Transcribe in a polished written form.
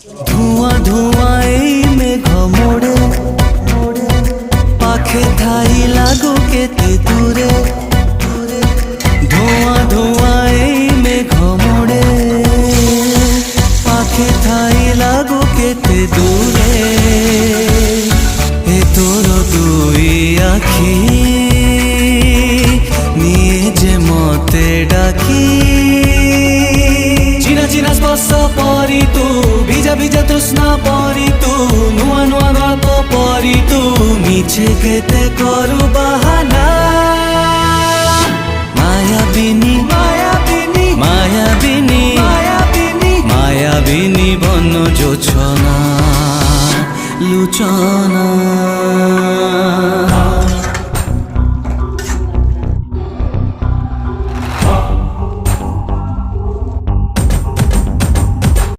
ধোঁয়া ধোঁয়া এই মেঘ মোড়ে পাখে ঠাই লাগো কেতে দূরে ধোঁয়া ধোঁয়া এই মেঘ মোড়ে পাখে ঠাই লাগো কেতে দূরে এ তোর দুই আখি নিয়ে যে মতে ডাকি চিনা চিনা স্পর্শ পরি তু ভিজা ভিজা তৃষ্ণা পরি তু নুয়া নুয়া গল্প পরি তু মিছে কেতে করু বাহানা মায়াবিনী